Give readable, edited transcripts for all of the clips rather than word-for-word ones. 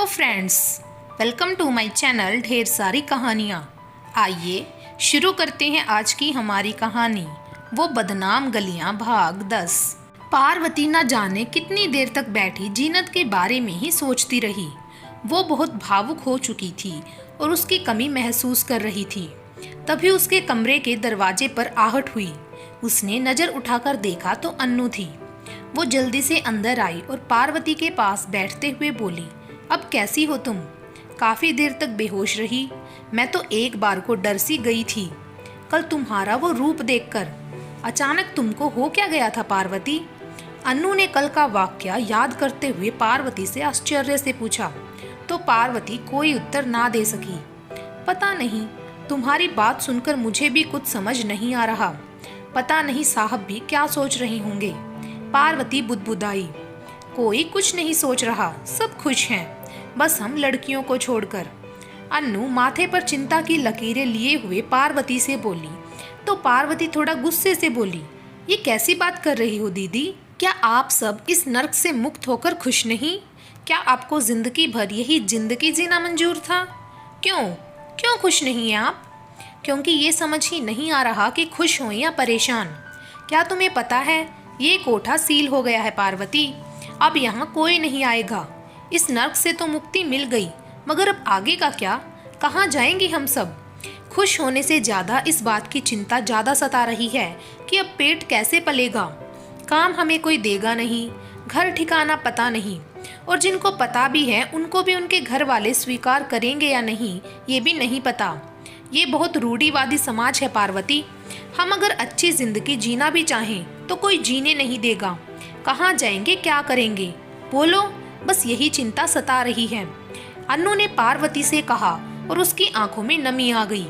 Friends, welcome to my channel ढेर सारी कहानियाँ। आइए शुरू करते हैं आज की हमारी कहानी, वो बदनाम गलियाँ भाग 10। पार्वती न जाने कितनी देर तक बैठी जीनत के बारे में ही सोचती रही। वो बहुत भावुक हो चुकी थी और उसकी कमी महसूस कर रही थी। तभी उसके कमरे के दरवाजे पर आहट हुई। उसने नज़र उठाकर देखा तो अन्नू थी। वो जल्दी से अंदर आई और पार्वती के पास बैठते हुए बोली, अब कैसी हो तुम? काफ़ी देर तक बेहोश रही। मैं तो एक बार को डर सी गई थी, कल तुम्हारा वो रूप देखकर। अचानक तुमको हो क्या गया था पार्वती? अन्नू ने कल का वाकया याद करते हुए पार्वती से आश्चर्य से पूछा। तो पार्वती कोई उत्तर ना दे सकी। पता नहीं, तुम्हारी बात सुनकर मुझे भी कुछ समझ नहीं आ रहा। पता नहीं साहब भी क्या सोच रहे होंगे। पार्वती बुदबुदाई। कोई कुछ नहीं सोच रहा, सब खुश हैं, बस हम लड़कियों को छोड़कर। अन्नू माथे पर चिंता की लकीरें लिए हुए पार्वती से बोली। तो पार्वती थोड़ा गुस्से से बोली, ये कैसी बात कर रही हो दीदी? क्या आप सब इस नर्क से मुक्त होकर खुश नहीं? क्या आपको जिंदगी भर यही जिंदगी जीना मंजूर था? क्यों क्यों खुश नहीं हैं आप? क्योंकि ये समझ ही नहीं आ रहा कि खुश हो या परेशान। क्या तुम्हें पता है, ये कोठा सील हो गया है पार्वती। अब यहाँ कोई नहीं आएगा। इस नर्क से तो मुक्ति मिल गई, मगर अब आगे का क्या? कहाँ जाएंगे हम सब? खुश होने से ज़्यादा इस बात की चिंता ज़्यादा सता रही है कि अब पेट कैसे पलेगा। काम हमें कोई देगा नहीं, घर ठिकाना पता नहीं, और जिनको पता भी है उनको भी उनके घर वाले स्वीकार करेंगे या नहीं ये भी नहीं पता। ये बहुत रूढ़िवादी समाज है पार्वती। हम अगर अच्छी जिंदगी जीना भी चाहें तो कोई जीने नहीं देगा। कहाँ जाएंगे, क्या करेंगे? बोलो, बस यही चिंता सता रही है। अन्नू ने पार्वती से कहा और उसकी आंखों में नमी आ गई।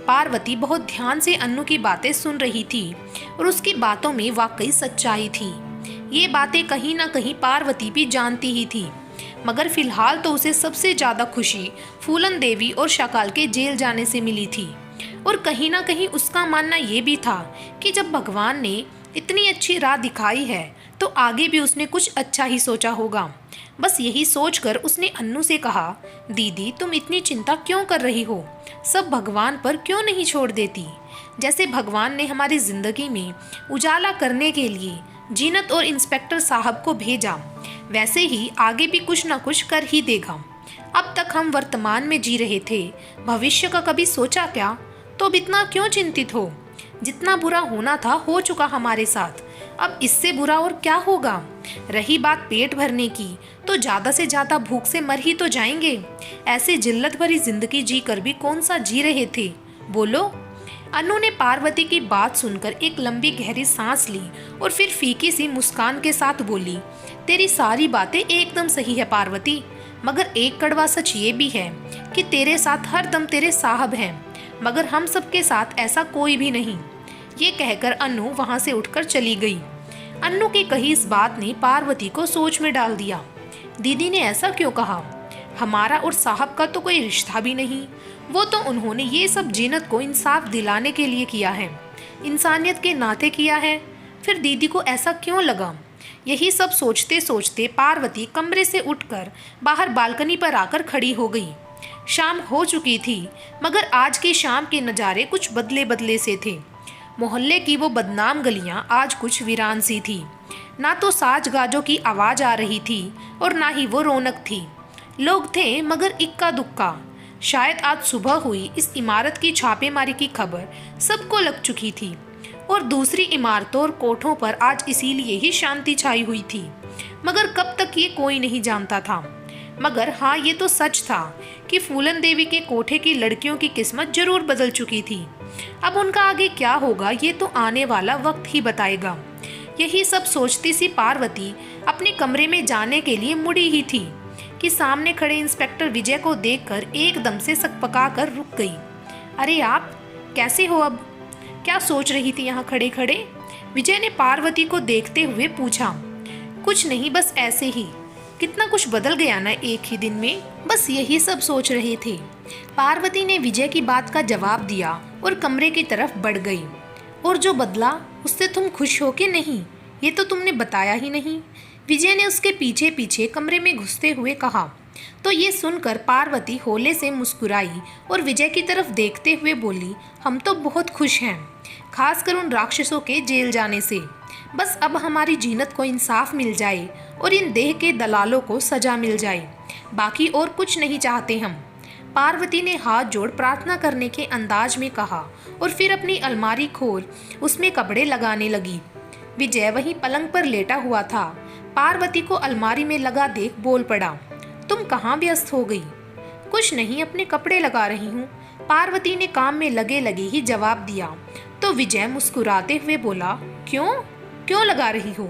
पार्वती बहुत ध्यान से अन्नू की बातें सुन रही थी और उसकी बातों में वाकई सच्चाई थी। ये बातें कहीं ना कहीं पार्वती भी जानती ही थी, मगर फिलहाल तो उसे सबसे ज़्यादा खुशी फूलन देवी और शकाल के जेल जाने से मिली थी। और कहीं ना कहीं उसका मानना ये भी था कि जब भगवान ने इतनी अच्छी राह दिखाई है तो आगे भी उसने कुछ अच्छा ही सोचा होगा। बस यही सोचकर उसने अन्नू से कहा, दीदी तुम इतनी चिंता क्यों कर रही हो? सब भगवान पर क्यों नहीं छोड़ देती? जैसे भगवान ने हमारी जिंदगी में उजाला करने के लिए जीनत और इंस्पेक्टर साहब को भेजा, वैसे ही आगे भी कुछ ना कुछ कर ही देगा। अब तक हम वर्तमान में जी रहे थे, भविष्य का कभी सोचा क्या? तो अब इतना क्यों चिंतित हो? जितना बुरा होना था हो चुका हमारे साथ, अब इससे बुरा और क्या होगा? रही बात पेट भरने की, तो ज़्यादा से ज़्यादा भूख से मर ही तो जाएंगे। ऐसे जिल्लत भरी जिंदगी जी कर भी कौन सा जी रहे थे? बोलो। अन्नू ने पार्वती की बात सुनकर एक लंबी गहरी सांस ली और फिर फीकी सी मुस्कान के साथ बोली, तेरी सारी बातें एकदम सही है पार्वती, मगर एक कड़वा सच ये भी है कि तेरे साथ हर दम तेरे साहब हैं, मगर हम सबके साथ ऐसा कोई भी नहीं। ये कहकर अन्नू वहाँ से उठकर चली गई। अन्नू की कही इस बात ने पार्वती को सोच में डाल दिया। दीदी ने ऐसा क्यों कहा? हमारा और साहब का तो कोई रिश्ता भी नहीं। वो तो उन्होंने ये सब जीनत को इंसाफ दिलाने के लिए किया है, इंसानियत के नाते किया है। फिर दीदी को ऐसा क्यों लगा? यही सब सोचते सोचते पार्वती कमरे से उठकर बाहर बालकनी पर आकर खड़ी हो गई। शाम हो चुकी थी, मगर आज की शाम के नज़ारे कुछ बदले बदले से थे। मोहल्ले की वो बदनाम गलियां आज कुछ वीरान सी थी। ना तो साज गाजों की आवाज़ आ रही थी और ना ही वो रौनक थी। लोग थे मगर इक्का दुक्का। शायद आज सुबह हुई इस इमारत की छापेमारी की खबर सबको लग चुकी थी और दूसरी इमारतों और कोठों पर आज इसीलिए ही शांति छाई हुई थी, मगर कब तक ये कोई नहीं जानता था। मगर हाँ, ये तो सच था कि फूलन देवी के कोठे की लड़कियों की किस्मत जरूर बदल चुकी थी। अब उनका आगे क्या होगा ये तो आने वाला वक्त ही बताएगा। यही सब सोचती सी पार्वती अपने कमरे में जाने के लिए मुड़ी ही थी कि सामने खड़े इंस्पेक्टर विजय को देखकर एकदम से सकपका कर रुक गई। अरे आप कैसे हो? अब क्या सोच रही थी यहाँ खड़े खड़े? विजय ने पार्वती को देखते हुए पूछा। कुछ नहीं, बस ऐसे ही। कितना कुछ बदल गया ना एक ही दिन में। बस यही सब सोच रहे थे। पार्वती ने विजय की बात का जवाब दिया और कमरे की तरफ बढ़ गई। और जो बदला उससे तुम खुश हो कि नहीं, ये तो तुमने बताया ही नहीं। विजय ने उसके पीछे पीछे कमरे में घुसते हुए कहा। तो ये सुनकर पार्वती होले से मुस्कुराई और विजय की तरफ देखते हुए बोली, हम तो बहुत खुश हैं, खासकर उन राक्षसों के जेल जाने से। बस अब हमारी जीनत को इंसाफ मिल जाए और इन देह के दलालों को सजा मिल जाए, बाकी और कुछ नहीं चाहते हम। पार्वती ने हाथ जोड़ प्रार्थना करने के अंदाज में कहा और फिर अपनी अलमारी खोल उसमें कपड़े लगाने लगी। विजय वहीं पलंग पर लेटा हुआ था। पार्वती को अलमारी में लगा देख बोल पड़ा, तुम कहाँ व्यस्त हो गई? कुछ नहीं, अपने कपड़े लगा रही हूँ, पार्वती ने काम में लगे लगे ही जवाब दिया। तो विजय मुस्कुराते हुए बोला, क्यों क्यों लगा रही हो?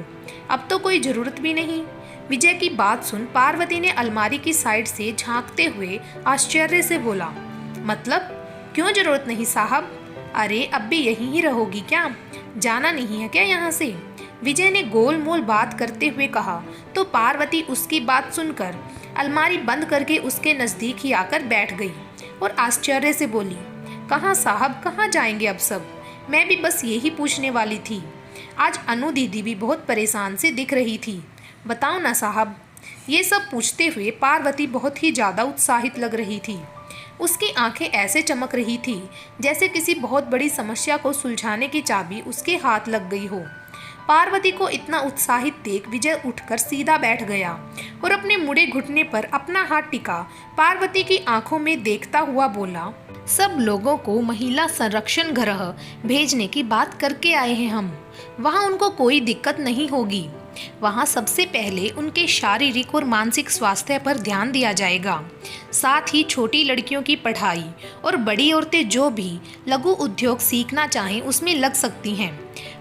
अब तो कोई ज़रूरत भी नहीं। विजय की बात सुन पार्वती ने अलमारी की साइड से झांकते हुए आश्चर्य से बोला, मतलब क्यों ज़रूरत नहीं साहब? अरे अब भी यहीं ही रहोगी क्या? जाना नहीं है क्या यहाँ से? विजय ने गोल मोल बात करते हुए कहा। तो पार्वती उसकी बात सुनकर अलमारी बंद करके उसके नज़दीक ही आकर बैठ गई और आश्चर्य से बोली, कहाँ साहब, कहाँ जाएंगे अब सब? मैं भी बस यही पूछने वाली थी। आज अनु दीदी भी बहुत परेशान से दिख रही थी, बताओ ना साहब। ये सब पूछते हुए पार्वती बहुत ही ज़्यादा उत्साहित लग रही थी। उसकी आंखें ऐसे चमक रही थी जैसे किसी बहुत बड़ी समस्या को सुलझाने की चाबी उसके हाथ लग गई हो। पार्वती को इतना उत्साहित देख विजय उठकर सीधा बैठ गया और अपने मुड़े घुटने पर अपना हाथ टिका पार्वती की आंखों में देखता हुआ बोला, सब लोगों को महिला संरक्षण गृह भेजने की बात करके आए हैं हम। वहाँ उनको कोई दिक्कत नहीं होगी। वहाँ सबसे पहले उनके शारीरिक और मानसिक स्वास्थ्य पर ध्यान दिया जाएगा। साथ ही छोटी लड़कियों की पढ़ाई और बड़ी औरतें जो भी लघु उद्योग सीखना चाहें उसमें लग सकती हैं।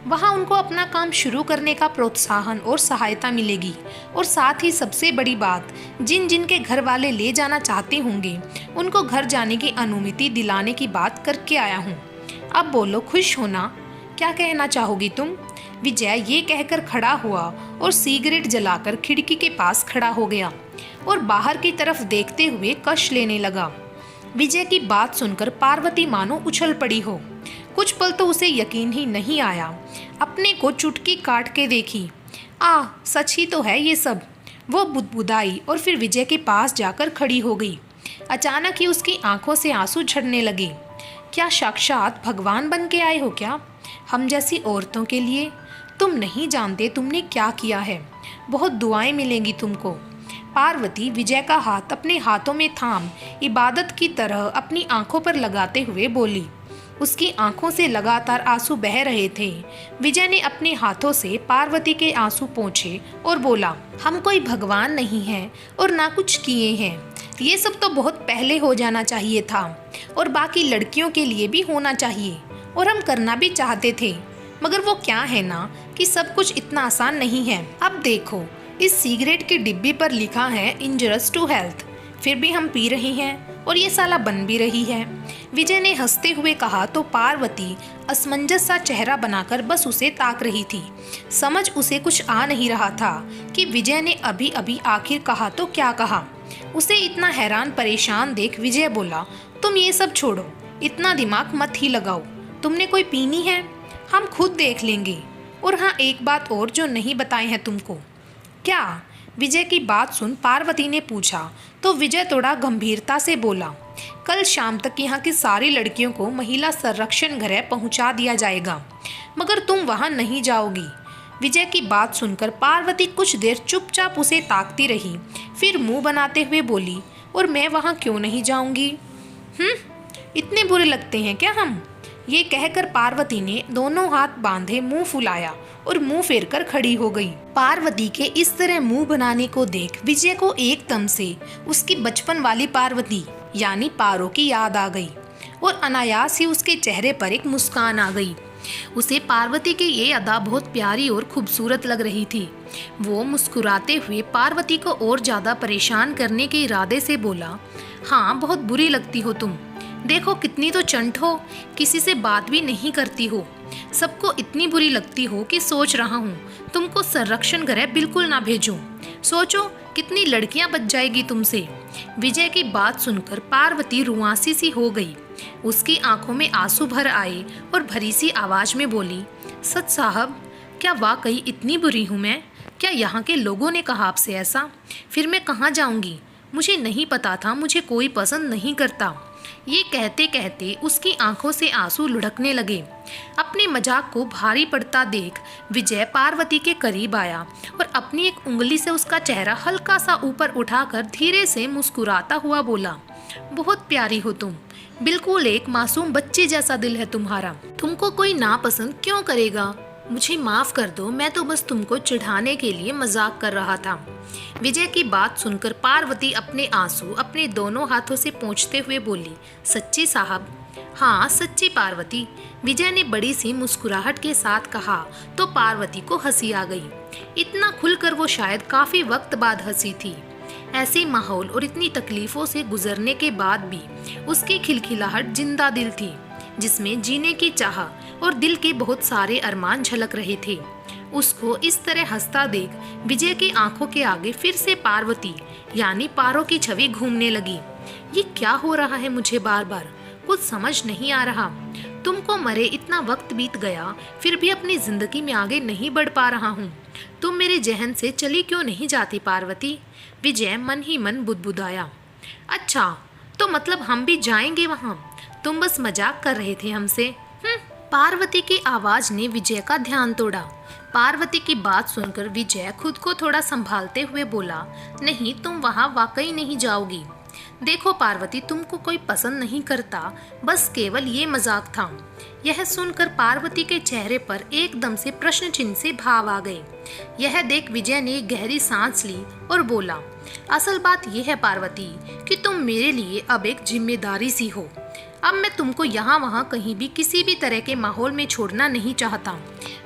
वहाँ उनको अपना काम शुरू करने का प्रोत्साहन और सहायता मिलेगी। और साथ ही सबसे बड़ी बात, जिन जिन के घर वाले ले जाना चाहते होंगे उनको घर जाने की अनुमति दिलाने की बात करके आया हूँ। अब बोलो, खुश होना, क्या कहना चाहोगी तुम? विजय ये कहकर खड़ा हुआ और सिगरेट जलाकर खिड़की के पास खड़ा हो गया और बाहर की तरफ देखते हुए कश लेने लगा। विजय की बात सुनकर पार्वती मानो उछल पड़ी हो। कुछ पल तो उसे यकीन ही नहीं आया। अपने को चुटकी काट के देखी, सच ही तो है ये सब। वो बुदबुदाई और फिर विजय के पास जाकर खड़ी हो गई। अचानक ही उसकी आंखों से आंसू झड़ने लगे। क्या साक्षात भगवान बन के आए हो क्या हम जैसी औरतों के लिए? तुम नहीं जानते तुमने क्या किया है। बहुत दुआएं मिलेंगी तुमको। पार्वती विजय का हाथ अपने हाथों में थाम इबादत की तरह अपनी आंखों पर लगाते हुए बोली। उसकी आंखों से लगातार आंसू बह रहे थे। विजय ने अपने हाथों से पार्वती के आंसू पोंछे और बोला, हम कोई भगवान नहीं हैं और ना कुछ किए हैं। ये सब तो बहुत पहले हो जाना चाहिए था और बाकी लड़कियों के लिए भी होना चाहिए और हम करना भी चाहते थे, मगर वो क्या है ना कि सब कुछ इतना आसान नहीं है। अब देखो, इस सिगरेट की डिब्बी पर लिखा है इंजरियस टू हेल्थ, फिर भी हम पी रही हैं और ये साला बन भी रही है। विजय ने हंसते हुए कहा तो पार्वती असमंजस सा चेहरा बनाकर बस उसे ताक रही थी। समझ उसे कुछ आ नहीं रहा था कि विजय ने अभी अभी आखिर कहा तो क्या कहा। उसे इतना हैरान परेशान देख विजय बोला, तुम ये सब छोड़ो, इतना दिमाग मत ही लगाओ। तुमने कोई पीनी है? हम खुद देख लेंगे। और हाँ, एक बात और जो नहीं बताए हैं तुमको। क्या? विजय की बात सुन पार्वती ने पूछा तो विजय थोड़ा गंभीरता से बोला, कल शाम तक यहाँ की सारी लड़कियों को महिला संरक्षण गृह पहुँचा दिया जाएगा, मगर तुम वहाँ नहीं जाओगी। विजय की बात सुनकर पार्वती कुछ देर चुपचाप उसे ताकती रही, फिर मुंह बनाते हुए बोली, और मैं वहाँ क्यों नहीं जाऊँगी? इतने बुरे लगते हैं क्या हम? ये कहकर पार्वती ने दोनों हाथ बांधे मुंह फुलाया और मुंह फेरकर खड़ी हो गई। पार्वती के इस तरह मुंह बनाने को देख विजय को एकदम से उसकी बचपन वाली पार्वती यानी पारो की याद आ गई और अनायास ही उसके चेहरे पर एक मुस्कान आ गई। उसे पार्वती की ये अदा बहुत प्यारी और खूबसूरत लग रही थी। वो मुस्कुराते हुए पार्वती को और ज़्यादा परेशान करने के इरादे से बोला, हाँ, बहुत बुरी लगती हो तुम। देखो कितनी तो चंट हो, किसी से बात भी नहीं करती हो, सबको इतनी बुरी लगती हो कि सोच रहा हूँ तुमको संरक्षण गृह बिल्कुल ना भेजूं। सोचो कितनी लड़कियां बच जाएगी तुमसे। विजय की बात सुनकर पार्वती रुआंसी सी हो गई। उसकी आंखों में आंसू भर आए और भरी सी आवाज में बोली, सच साहब, क्या वाकई इतनी बुरी हूँ मैं? क्या यहाँ के लोगों ने कहा आपसे ऐसा? फिर मैं कहाँ जाऊँगी? मुझे नहीं पता था मुझे कोई पसंद नहीं करता। ये कहते कहते उसकी आंखों से आंसू लुढ़कने लगे। अपने मजाक को भारी पड़ता देख विजय पार्वती के करीब आया और अपनी एक उंगली से उसका चेहरा हल्का सा ऊपर उठाकर धीरे से मुस्कुराता हुआ बोला, बहुत प्यारी हो तुम, बिल्कुल एक मासूम बच्चे जैसा दिल है तुम्हारा। तुमको कोई नापसंद क्यों करेगा? मुझे माफ कर दो, मैं तो बस तुमको चिढ़ाने के लिए मजाक कर रहा था। विजय की बात सुनकर पार्वती अपने आंसू अपने दोनों हाथों से पोंछते हुए बोली, सच्ची साहब? हाँ सच्ची पार्वती, विजय ने बड़ी सी मुस्कुराहट के साथ कहा तो पार्वती को हंसी आ गई। इतना खुलकर वो शायद काफी वक्त बाद हंसी थी। ऐसे माहौल और इतनी तकलीफों से गुजरने के बाद भी उसकी खिलखिलाहट जिंदा दिल थी, जिसमें जीने की चाह और दिल के बहुत सारे अरमान झलक रहे थे। उसको इस तरह हंसता देख विजय की आंखों के आगे फिर से पार्वती यानी पारो की छवि घूमने लगी। ये क्या हो रहा है मुझे बार बार? कुछ समझ नहीं आ रहा। तुमको मरे इतना वक्त बीत गया फिर भी अपनी जिंदगी में आगे नहीं बढ़ पा रहा हूँ। तुम मेरे जहन से चली क्यों नहीं जाती पार्वती? विजय मन ही मन बुदबुदाया। अच्छा तो मतलब हम भी जाएंगे वहाँ? तुम बस मजाक कर रहे थे हमसे? पार्वती की आवाज ने विजय का ध्यान तोड़ा। पार्वती की बात सुनकर विजय खुद को थोड़ा संभालते हुए बोला, नहीं तुम वहाँ वाकई नहीं जाओगी। देखो पार्वती, तुमको कोई पसंद नहीं करता, बस केवल ये मजाक था। यह सुनकर पार्वती के चेहरे पर एकदम से प्रश्न चिन्ह से भाव आ गए। यह देख विजय ने गहरी सांस ली और बोला, असल बात यह है पार्वती कि तुम मेरे लिए अब एक जिम्मेदारी सी हो। अब मैं तुमको यहाँ वहाँ कहीं भी किसी भी तरह के माहौल में छोड़ना नहीं चाहता।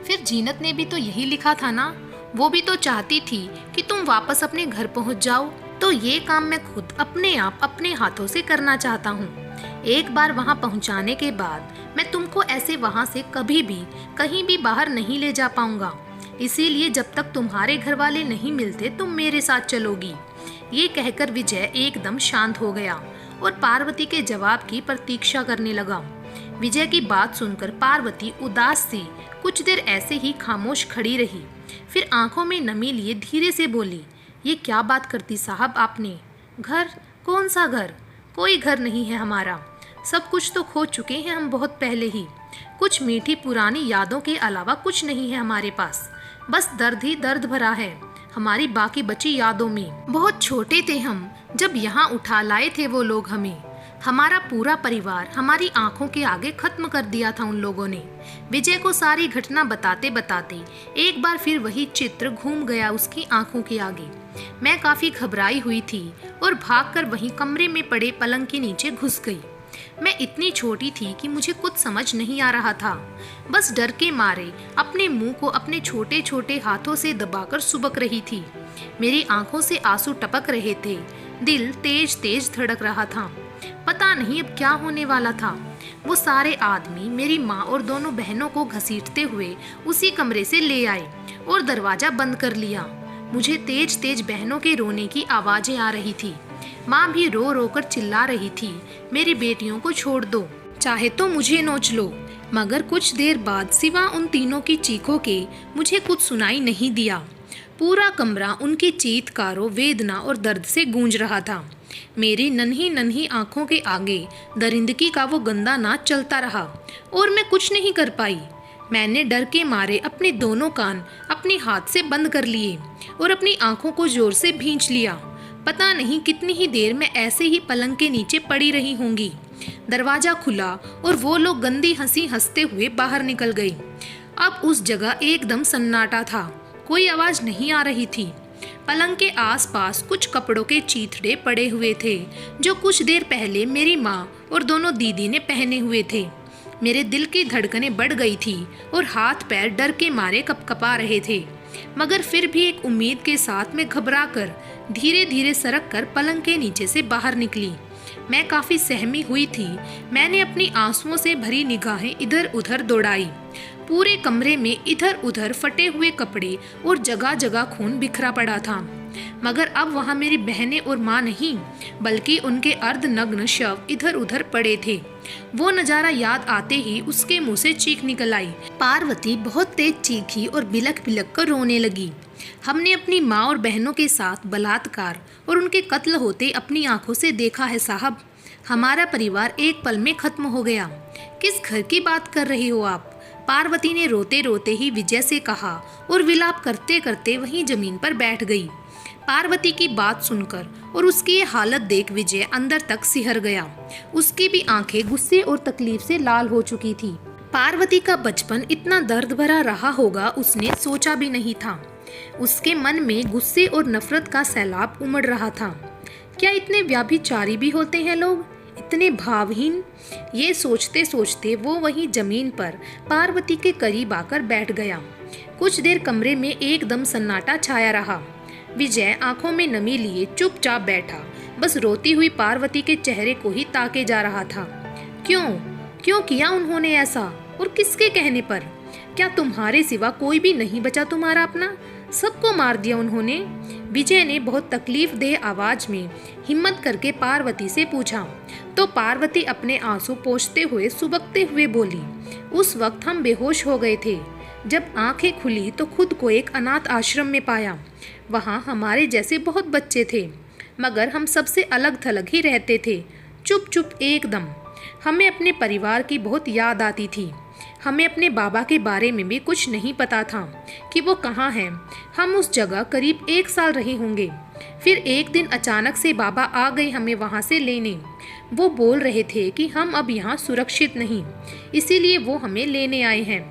फिर जीनत ने भी तो यही लिखा था ना, वो भी तो चाहती थी कि तुम वापस अपने घर पहुँच जाओ। तो ये काम मैं खुद अपने आप अपने हाथों से करना चाहता हूँ। एक बार वहाँ पहुँचाने के बाद मैं तुमको ऐसे वहाँ से कभी भी कहीं भी बाहर नहीं ले जा पाऊंगा। इसीलिए जब तक तुम्हारे घर वाले नहीं मिलते तुम मेरे साथ चलोगी। ये कहकर विजय एकदम शांत हो गया और पार्वती के जवाब की प्रतीक्षा करने लगा। विजय की बात सुनकर पार्वती उदास सी कुछ देर ऐसे ही खामोश खड़ी रही। फिर आंखों में नमी लिए धीरे से बोली, ये क्या बात करती साहब आपने? घर? कौन सा घर? कोई घर नहीं है हमारा। सब कुछ तो खो चुके हैं हम बहुत पहले ही। कुछ मीठी पुरानी यादों के अलावा कुछ नहीं है हमारे पास। बस दर्द ही दर्द भरा है हमारी बाकी बची यादों में। बहुत छोटे थे हम जब यहाँ उठा लाए थे वो लोग हमें। हमारा पूरा परिवार हमारी आंखों के आगे खत्म कर दिया था उन लोगों ने। विजय को सारी घटना बताते बताते एक बार फिर वही चित्र घूम गया उसकी आंखों के आगे। मैं काफी घबराई हुई थी और भागकर वहीं कमरे में पड़े पलंग के नीचे घुस गई। मैं इतनी छोटी थी कि मुझे कुछ समझ नहीं आ रहा था। बस डर के मारे अपने मुंह को अपने छोटे छोटे हाथों से दबाकर सुबक रही थी। मेरी आंखों से आंसू टपक रहे थे। दिल तेज तेज धड़क रहा था। पता नहीं अब क्या होने वाला था। वो सारे आदमी मेरी माँ और दोनों बहनों को घसीटते हुए उसी कमरे से ले आए और दरवाजा बंद कर लिया। मुझे तेज तेज बहनों के रोने की आवाजें आ रही थी। माँ भी रो रो कर चिल्ला रही थी, मेरी बेटियों को छोड़ दो, चाहे तो मुझे नोच लो। मगर कुछ देर बाद सिवा उन तीनों की चीखों के मुझे कुछ सुनाई नहीं दिया। पूरा कमरा उनकी चीत्कारों, वेदना और दर्द से गूंज रहा था। मेरी नन्ही नन्ही आंखों के आगे दरिंदगी का वो गंदा नाच चलता रहा और मैं कुछ नहीं कर पाई। मैंने डर के मारे अपने दोनों कान अपने हाथ से बंद कर लिए और अपनी आंखों को जोर से भींच लिया। पता नहीं कितनी ही देर मैं ऐसे ही पलंग के नीचे पड़ी रही होंगी। दरवाजा खुला और वो लोग गंदी हंसी हंसते हुए बाहर निकल गए। अब उस जगह एकदम सन्नाटा था, कोई आवाज नहीं आ रही थी। पलंग के आसपास कुछ कपड़ों के चीथड़े पड़े हुए थे जो कुछ देर पहले मेरी माँ और दोनों दीदी ने पहने हुए थे। मेरे दिल की धड़कनें बढ़ गई थी और हाथ पैर डर के मारे कपकपा रहे थे। मगर फिर भी एक उम्मीद के साथ मैं घबराकर धीरे धीरे सरक कर पलंग के नीचे से बाहर निकली। मैं काफी सहमी हुई थी। मैंने अपनी आंसुओं से भरी निगाहें इधर उधर दौड़ाई। पूरे कमरे में इधर उधर फटे हुए कपड़े और जगह जगह खून बिखरा पड़ा था। मगर अब वहाँ मेरी बहनें और माँ नहीं, बल्कि उनके अर्धनग्न शव इधर उधर पड़े थे। वो नज़ारा याद आते ही उसके मुंह से चीख निकल आई। पार्वती बहुत तेज चीखी और बिलख बिलख कर रोने लगी। हमने अपनी माँ और बहनों के साथ बलात्कार और उनके कत्ल होते अपनी आंखों से देखा है साहब। हमारा परिवार एक पल में खत्म हो गया। किस घर की बात कर रही हो आप? पार्वती ने रोते रोते ही विजय से कहा और विलाप करते करते वहीं जमीन पर बैठ गई। पार्वती की बात सुनकर और उसकी ये हालत देख विजय अंदर तक सिहर गया। उसकी भी आंखें गुस्से और तकलीफ से लाल हो चुकी थी। पार्वती का बचपन इतना दर्द भरा रहा होगा उसने सोचा भी नहीं था। उसके मन में गुस्से और नफरत का सैलाब उमड़ रहा था। क्या इतने व्याभिचारी भी होते हैं लोग, इतने भावहीन? ये सोचते सोचते वो वहीं जमीन पर पार्वती के करीब आकर बैठ गया। कुछ देर कमरे में एकदम सन्नाटा छाया रहा। विजय आंखों में नमी लिए चुपचाप बैठा, बस रोती हुई पार्वती के चेहरे को ही ताके जा रहा था। क्यों क्यों किया उन्होंने ऐसा, और किसके कहने पर? क्या तुम्हारे सिवा कोई भी नहीं बचा तुम्हारा अपना? सबको मार दिया उन्होंने? विजय ने बहुत तकलीफ देह आवाज में हिम्मत करके पार्वती से पूछा। तो पार्वती अपने आंसू पोंछते हुए सुबकते हुए बोली, उस वक्त हम बेहोश हो गए थे। जब आंखें खुली तो खुद को एक अनाथ आश्रम में पाया। वहाँ हमारे जैसे बहुत बच्चे थे, मगर हम सबसे अलग थलग ही रहते थे, चुप चुप एकदम। हमें अपने परिवार की बहुत याद आती थी। हमें अपने बाबा के बारे में भी कुछ नहीं पता था कि वो कहाँ हैं। हम उस जगह करीब 1 साल रहे होंगे। फिर एक दिन अचानक से बाबा आ गए हमें वहाँ से लेने। वो बोल रहे थे कि हम अब यहाँ सुरक्षित नहीं, इसीलिए वो हमें लेने आए हैं।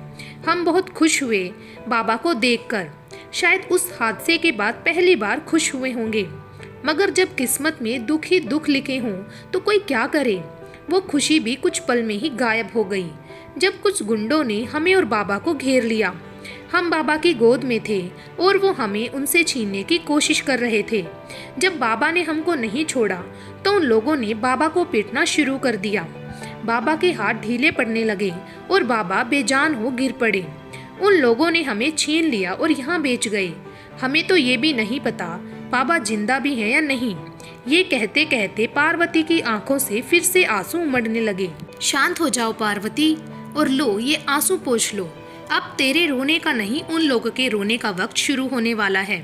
हम बहुत खुश हुए बाबा को देखकर। शायद उस हादसे के बाद पहली बार खुश हुए होंगे। मगर जब किस्मत में दुख ही दुख लिखे हों तो कोई क्या करे। वो खुशी भी कुछ पल में ही गायब हो गई जब कुछ गुंडों ने हमें और बाबा को घेर लिया। हम बाबा की गोद में थे और वो हमें उनसे छीनने की कोशिश कर रहे थे। जब बाबा ने हमको नहीं छोड़ा तो उन लोगों ने बाबा को पीटना शुरू कर दिया। बाबा के हाथ ढीले पड़ने लगे और बाबा बेजान हो गिर पड़े। उन लोगों ने हमें छीन लिया और यहाँ बेच गए। हमें तो ये भी नहीं पता बाबा जिंदा भी हैं या नहीं। ये कहते कहते पार्वती की आंखों से फिर से आंसू उमड़ने लगे। शांत हो जाओ पार्वती, और लो ये आंसू पोंछ लो। अब तेरे रोने का नहीं, उन लोगों के रोने का वक्त शुरू होने वाला है।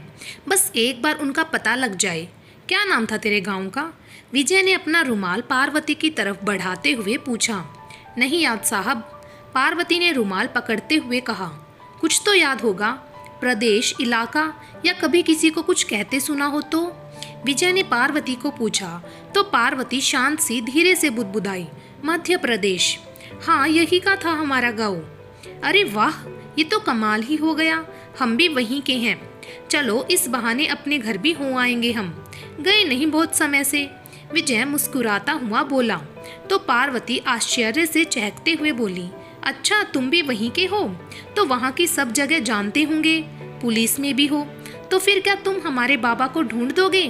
बस एक बार उनका पता लग जाए। क्या नाम था तेरे गांव का? विजय ने अपना रुमाल पार्वती की तरफ बढ़ाते हुए पूछा। नहीं याद साहब, पार्वती ने रुमाल पकड़ते हुए कहा। कुछ तो याद होगा, प्रदेश, इलाका, या कभी किसी को कुछ कहते सुना हो तो? विजय ने पार्वती को पूछा तो पार्वती शांत सी धीरे से बुदबुदाई। मध्य प्रदेश। हाँ, यही का था हमारा गाँव। अरे वाह, ये तो कमाल ही हो गया। हम भी वहीं के हैं। चलो इस बहाने अपने घर भी हो आएंगे। हम गए नहीं बहुत समय से। विजय मुस्कुराता हुआ बोला। तो पार्वती आश्चर्य से चहकते हुए बोली, अच्छा तुम भी वहीं के हो? तो वहाँ की सब जगह जानते होंगे, पुलिस में भी हो, तो फिर क्या तुम हमारे बाबा को ढूंढ दोगे?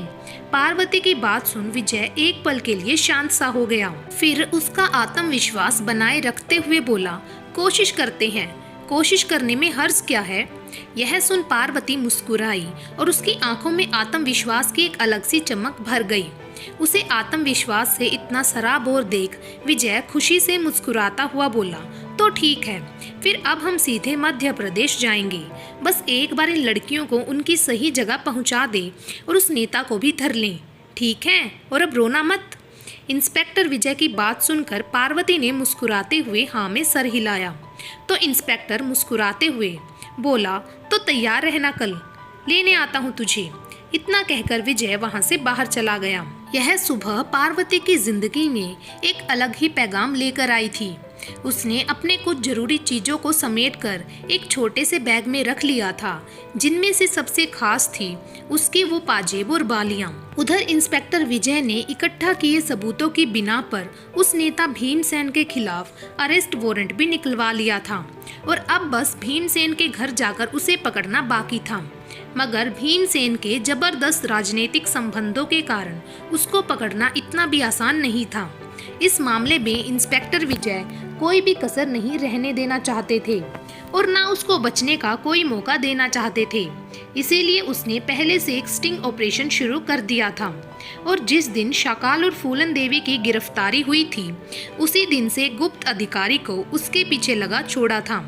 पार्वती की बात सुन विजय एक पल के लिए शांत सा हो गया। फिर उसका आत्मविश्वास बनाए रखते हुए बोला, कोशिश करते हैं। कोशिश करने में हर्ज क्या है? यह सुन पार्वती मुस्कुराई और उसकी आंखों में आत्मविश्वास की एक अलग सी चमक भर गई। उसे आत्मविश्वास से इतना सराबोर देख विजय खुशी से मुस्कुराता हुआ बोला, तो ठीक है, फिर अब हम सीधे मध्य प्रदेश जाएंगे। बस एक बार इन लड़कियों को उनकी सही जगह पहुंचा दे और उस नेता को भी धर लें, ठीक है? और अब रोना मत। इंस्पेक्टर विजय की बात सुनकर पार्वती ने मुस्कुराते हुए हाँ में सर हिलाया। तो इंस्पेक्टर मुस्कुराते हुए बोला, तो तैयार रहना, कल लेने आता हूँ तुझे। इतना कहकर विजय वहां से बाहर चला गया। यह सुबह पार्वती की जिंदगी में एक अलग ही पैगाम लेकर आई थी। उसने अपने कुछ जरूरी चीजों को समेटकर एक छोटे से बैग में रख लिया था, जिनमें से सबसे खास थी उसकी वो पाजेब और बालियां। उधर इंस्पेक्टर विजय ने इकट्ठा किए सबूतों की बिना पर उस नेता भीमसेन के खिलाफ अरेस्ट वारंट भी निकलवा लिया था और अब बस भीमसेन के घर जाकर उसे पकड़ना बाकी था। मगर भीमसेन के जबरदस्त राजनीतिक संबंधों के कारण उसको पकड़ना इतना भी आसान नहीं था। इस मामले में इंस्पेक्टर विजय कोई भी कसर नहीं रहने देना चाहते थे और ना उसको बचने का कोई मौका देना चाहते थे। इसीलिए उसने पहले से एक स्टिंग ऑपरेशन शुरू कर दिया था। और जिस दिन शाकाल और फूलन देवी की गिरफ्तारी हुई थी, उसी दिन से गुप्त अधिकारी को उसके पीछे लगा छोड़ा था।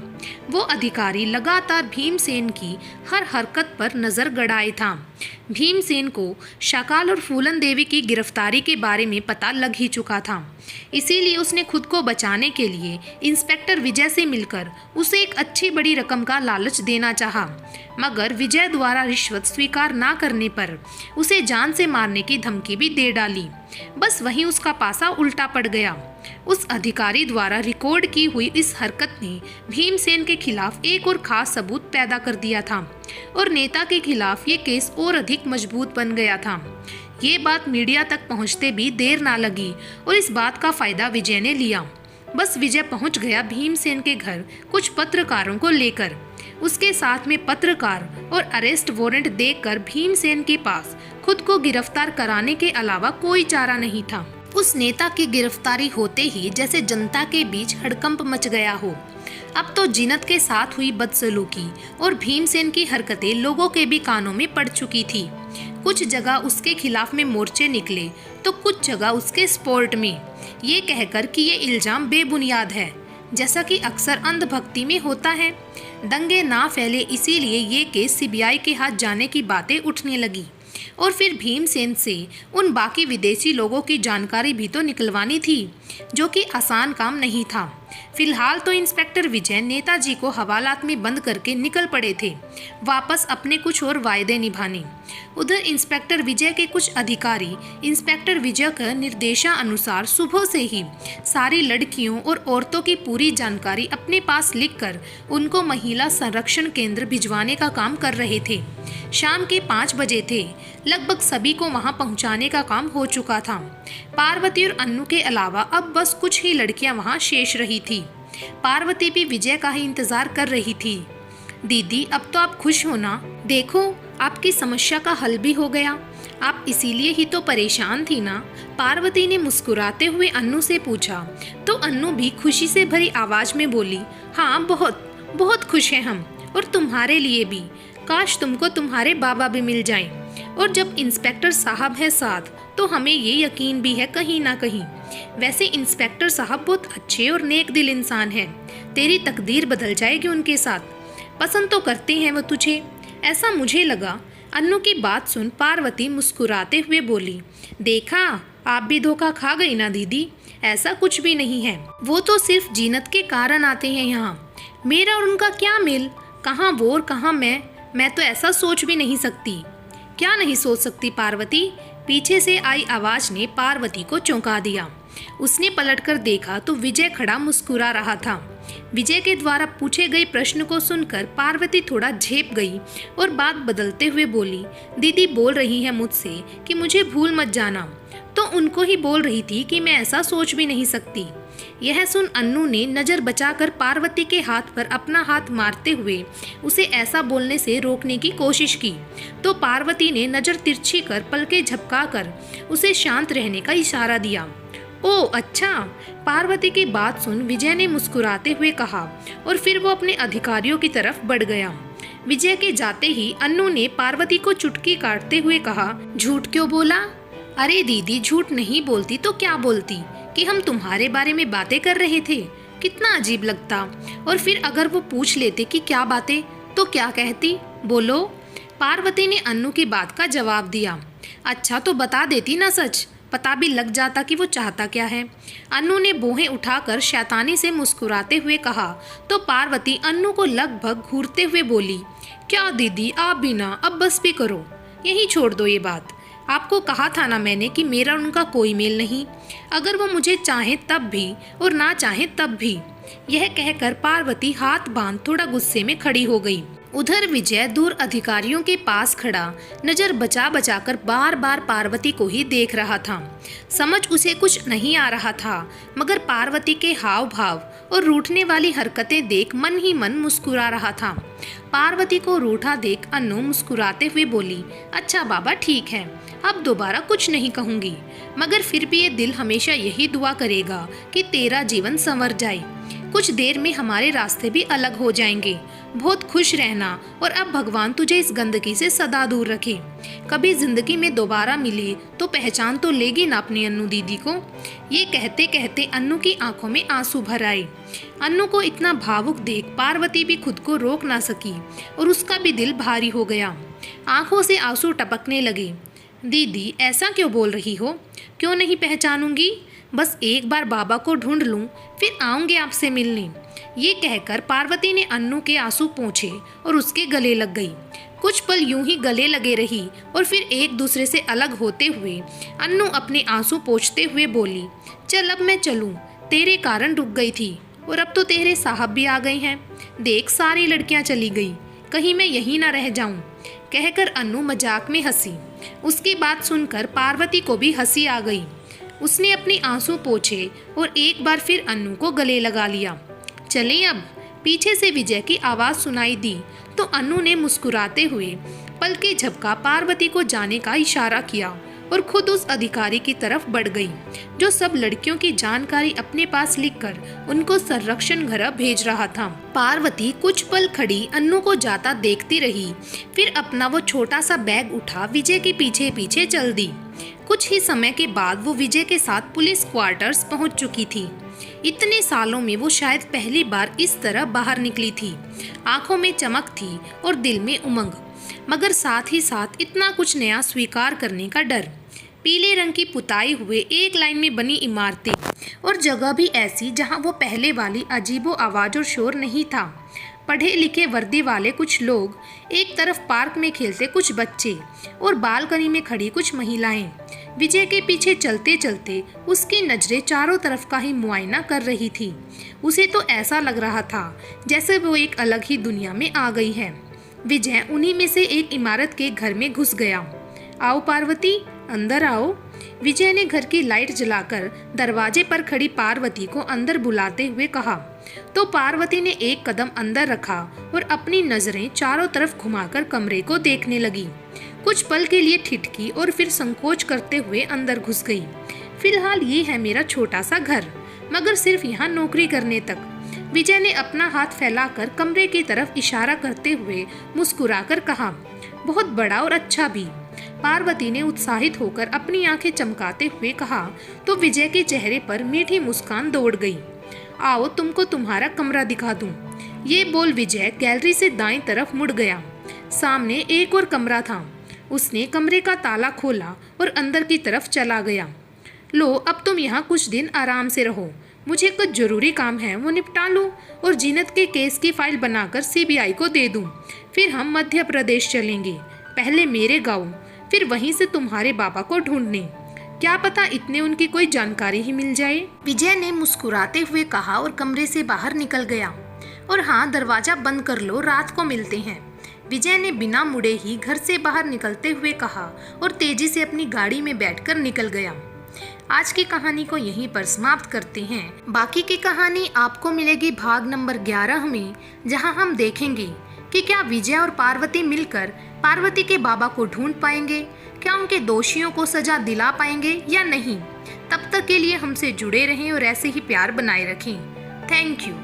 वो अधिकारी लगातार भीमसेन की हर हरकत पर नजर गड़ाए था। भीमसेन को शाकाल और फूलन देवी की गिरफ्तारी के बारे में पता लग ही चुका था। इसीलिए उसने खुद को बचाने के लिए इंस्पेक्टर विजय से मिलकर उसे एक अच्छी बड़ी रकम का लालच देना चाहा, मगर विजय द्वारा रिश्वत स्वीकार ना करने पर उसे जान से मारने की धमकी भी दे डाली। बस वहीं उसका पासा उल्टा पड़ गया। उस अधिकारी द्वारा रिकॉर्ड की हुई इस हरकत ने भीमसेन के खिलाफ एक और खास सबूत पैदा कर दिया था और नेता के खिलाफ ये केस और अधिक मजबूत बन गया था। ये बात मीडिया तक पहुंचते भी देर ना लगी और इस बात का फायदा विजय ने लिया। बस विजय पहुंच गया भीमसेन के घर कुछ पत्रकारों को लेकर। उसके साथ में पत्रकार और अरेस्ट वारंट देखकर भीमसेन के पास खुद को गिरफ्तार कराने के अलावा कोई चारा नहीं था। उस नेता की गिरफ्तारी होते ही जैसे जनता के बीच हड़कंप मच गया हो। अब तो जीनत के साथ हुई बदसलूकी और भीमसेन की हरकतें लोगों के भी कानों में पड़ चुकी थी। कुछ जगह उसके खिलाफ में मोर्चे निकले तो कुछ जगह उसके सपोर्ट में, ये कहकर कि ये इल्जाम बेबुनियाद है, जैसा कि अक्सर अंधभक्ति में होता है। दंगे ना फैले इसीलिए ये केस सीबीआई के हाथ जाने की बातें उठने लगी और फिर भीमसेन से उन बाकी विदेशी लोगों की जानकारी भी तो निकलवानी थी, जो कि आसान काम नहीं था। फिलहाल तो इंस्पेक्टर विजय नेताजी को हवालात में बंद करके निकल पड़े थे वापस अपने कुछ और वायदे निभाने। उधर इंस्पेक्टर विजय के कुछ अधिकारी इंस्पेक्टर विजय के निर्देशानुसार सुबह से ही सारी लड़कियों और औरतों की पूरी जानकारी अपने पास लिखकर उनको महिला संरक्षण केंद्र भिजवाने का काम कर रहे थे। शाम के 5 बजे थे। लगभग सभी को वहां पहुंचाने का काम हो चुका था। पार्वती और अन्नू के अलावा अब बस कुछ ही लड़कियां वहां शेष रही थी। पार्वती भी विजय का ही इंतजार कर रही थी। दीदी, अब तो आप खुश हो ना? देखो, आपकी समस्या का हल भी हो गया। आप इसीलिए ही तो परेशान थी ना? पार्वती ने मुस्कुराते हुए अन्नू से पूछा। तो अन्नू भी खुशी से भरी आवाज में बोली, हाँ, बहुत बहुत खुश हैं हम, और तुम्हारे लिए भी। काश तुमको तुम्हारे बाबा भी मिल जाएं। और जब इंस्पेक्टर साहब है साथ, तो हमें ये यकीन भी है कहीं ना कहीं। वैसे इंस्पेक्टर साहब बहुत अच्छे और नेक दिल इंसान हैं। तेरी तकदीर बदल जाएगी उनके साथ। पसंद तो करते हैं वो तुझे, ऐसा मुझे लगा। अन्नू की बात सुन पार्वती मुस्कुराते हुए बोली, देखा, आप भी धोखा खा गई ना दीदी। ऐसा कुछ भी नहीं है, वो तो सिर्फ जीनत के कारण आते हैं यहाँ। मेरा और उनका क्या मेल? कहाँ वो और कहाँ मैं तो ऐसा सोच भी नहीं सकती। क्या नहीं सोच सकती पार्वती? पीछे से आई आवाज ने पार्वती को चौंका दिया। उसने पलटकर देखा तो विजय खड़ा मुस्कुरा रहा था। विजय के द्वारा पूछे गए प्रश्न को सुनकर पार्वती थोड़ा झेप गई और बात बदलते हुए बोली, दीदी बोल रही है मुझसे कि मुझे भूल मत जाना, तो उनको ही बोल रही थी कि मैं ऐसा सोच भी नहीं सकती। यह सुन अन्नू ने नज़र बचाकर पार्वती के हाथ पर अपना हाथ मारते हुए उसे ऐसा बोलने से रोकने की कोशिश की, तो पार्वती ने नज़र तिरछी कर पलकें झपकाकर उसे शांत रहने का इशारा दिया। ओ अच्छा, पार्वती की बात सुन विजय ने मुस्कुराते हुए कहा और फिर वो अपने अधिकारियों की तरफ बढ़ गया। विजय के जाते ही अन्नू ने पार्वती को चुटकी काटते हुए कहा, झूठ क्यों बोला? अरे दीदी, झूठ नहीं बोलती तो क्या बोलती कि हम तुम्हारे बारे में बातें कर रहे थे। कितना अजीब लगता। और फिर अगर वो पूछ लेते कि क्या बातें, तो क्या कहती? बोलो। पार्वती ने अन्नू की बात का जवाब दिया। अच्छा तो बता देती ना, सच पता भी लग जाता कि वो चाहता क्या है। अन्नू ने भौहें उठाकर शैतानी से मुस्कुराते हुए कहा, तो पार्वती अन्नू को लगभग घूरते हुए बोली, क्या दीदी, आप भी ना, अब बस भी करो, यही छोड़ दो ये बात। आपको कहा था ना मैंने कि मेरा उनका कोई मेल नहीं। अगर वो मुझे चाहे तब भी और ना चाहे तब भी। यह कहकर पार्वती हाथ बांध थोड़ा गुस्से में खड़ी हो गई। उधर विजय दूर अधिकारियों के पास खड़ा नजर बचा बचाकर बार बार पार्वती को ही देख रहा था। समझ उसे कुछ नहीं आ रहा था, मगर पार्वती के हाव भाव और रूठने वाली हरकतें देख मन ही मन मुस्कुरा रहा था। पार्वती को रूठा देख अन्नू मुस्कुराते हुए बोली, अच्छा बाबा ठीक है, अब दोबारा कुछ नहीं कहूँगी, मगर फिर भी ये दिल हमेशा यही दुआ करेगा कि तेरा जीवन संवर जाए। कुछ देर में हमारे रास्ते भी अलग हो जाएंगे। बहुत खुश रहना और अब भगवान तुझे इस गंदगी से सदा दूर रखे। कभी जिंदगी में दोबारा मिले तो पहचान तो लेगी ना अपनी अन्नू दीदी को। ये कहते कहते अन्नू की आंखों में आंसू भर आए। अन्नू को इतना भावुक देख पार्वती भी खुद को रोक ना सकी और उसका भी दिल भारी हो गया। आंखों से आंसू टपकने लगे। दीदी ऐसा क्यों बोल रही हो? क्यों नहीं पहचानूंगी? बस एक बार बाबा को ढूंढ लूं, फिर आऊंगी आपसे मिलने। ये कहकर पार्वती ने अन्नू के आंसू पोंछे और उसके गले लग गई। कुछ पल यूं ही गले लगे रही और फिर एक दूसरे से अलग होते हुए अन्नू अपने आंसू पोंछते हुए बोली, चल अब मैं चलूं, तेरे कारण रुक गई थी और अब तो तेरे साहब भी आ गए हैं। देख सारी लड़कियां चली गई, कहीं मैं यहीं ना रह जाऊं। कहकर अन्नू मजाक में हंसी। उसकी बात सुनकर पार्वती को भी हंसी आ गई। उसने अपने आंसू पोंछे और एक बार फिर अन्नू को गले लगा लिया। चलें अब? पीछे से विजय की आवाज़ सुनाई दी तो अन्नू ने मुस्कुराते हुए पलके झपका पार्वती को जाने का इशारा किया और खुद उस अधिकारी की तरफ बढ़ गई जो सब लड़कियों की जानकारी अपने पास लिखकर उनको संरक्षण गृह भेज रहा था। पार्वती कुछ पल खड़ी अन्नू को जाता देखती रही, फिर अपना वो छोटा सा बैग उठा विजय के पीछे पीछे चल दी। कुछ ही समय के बाद वो विजय के साथ पुलिस क्वार्टर्स पहुंच चुकी थी। इतने सालों में वो शायद पहली बार इस तरह बाहर निकली थी। आंखों में चमक थी और दिल में उमंग, मगर साथ ही साथ इतना कुछ नया स्वीकार करने का डर। पीले रंग की पुताई हुए एक लाइन में बनी इमारतें और जगह भी ऐसी जहां वो पहले वाली अजीबो आवाज और शोर नहीं था। पढ़े लिखे वर्दी वाले कुछ लोग, एक तरफ पार्क में खेलते कुछ बच्चे और बालकनी में खड़ी कुछ महिलाएं। विजय के पीछे चलते चलते उसकी नजरें चारों तरफ का ही मुआयना कर रही थी। उसे तो ऐसा लग रहा था जैसे वो एक अलग ही दुनिया में आ गई है। विजय उन्हीं में से एक इमारत के घर में घुस गया। आओ पार्वती, अंदर आओ। विजय ने घर की लाइट जलाकर दरवाजे पर खड़ी पार्वती को अंदर बुलाते हुए कहा तो पार्वती ने एक कदम अंदर रखा और अपनी नजरें चारों तरफ घुमाकर कमरे को देखने लगी। कुछ पल के लिए ठिठकी और फिर संकोच करते हुए अंदर घुस गई। फिलहाल ये है मेरा छोटा सा घर, मगर सिर्फ यहाँ नौकरी करने तक। विजय ने अपना हाथ फैलाकर कमरे की तरफ इशारा करते हुए मुस्कुराकर कहा, बहुत बड़ा और अच्छा भी। पार्वती ने उत्साहित होकर अपनी आंखें चमकाते हुए कहा तो विजय के चेहरे पर मीठी मुस्कान दौड़ गई। आओ तुमको तुम्हारा कमरा दिखा दूं। ये बोल विजय गैलरी से दाईं तरफ मुड़ गया। सामने एक और कमरा था। उसने कमरे का ताला खोला और अंदर की तरफ चला गया। लो, अब तुम यहाँ कुछ दिन आराम से रहो। मुझे कुछ जरूरी काम है, वो निपटा लूँ और जीनत के केस की फाइल बनाकर सीबीआई को दे दूँ। फिर हम मध्य प्रदेश चलेंगे, पहले मेरे गाँव, फिर वहीं से तुम्हारे बाबा को ढूंढने। क्या पता इतने उनकी कोई जानकारी ही मिल जाए। विजय ने मुस्कुराते हुए कहा और कमरे से बाहर निकल गया। और हाँ, दरवाजा बंद कर लो, रात को मिलते हैं। विजय ने बिना मुड़े ही घर से बाहर निकलते हुए कहा और तेजी से अपनी गाड़ी में बैठकर निकल गया। आज की कहानी को यहीं पर समाप्त करते हैं। बाकी की कहानी आपको मिलेगी भाग नंबर 11 में, जहां हम देखेंगे कि क्या विजय और पार्वती मिलकर पार्वती के बाबा को ढूंढ पाएंगे, क्या उनके दोषियों को सजा दिला पाएंगे या नहीं। तब तक के लिए हमसे जुड़े रहें और ऐसे ही प्यार बनाए रखें। Thank you.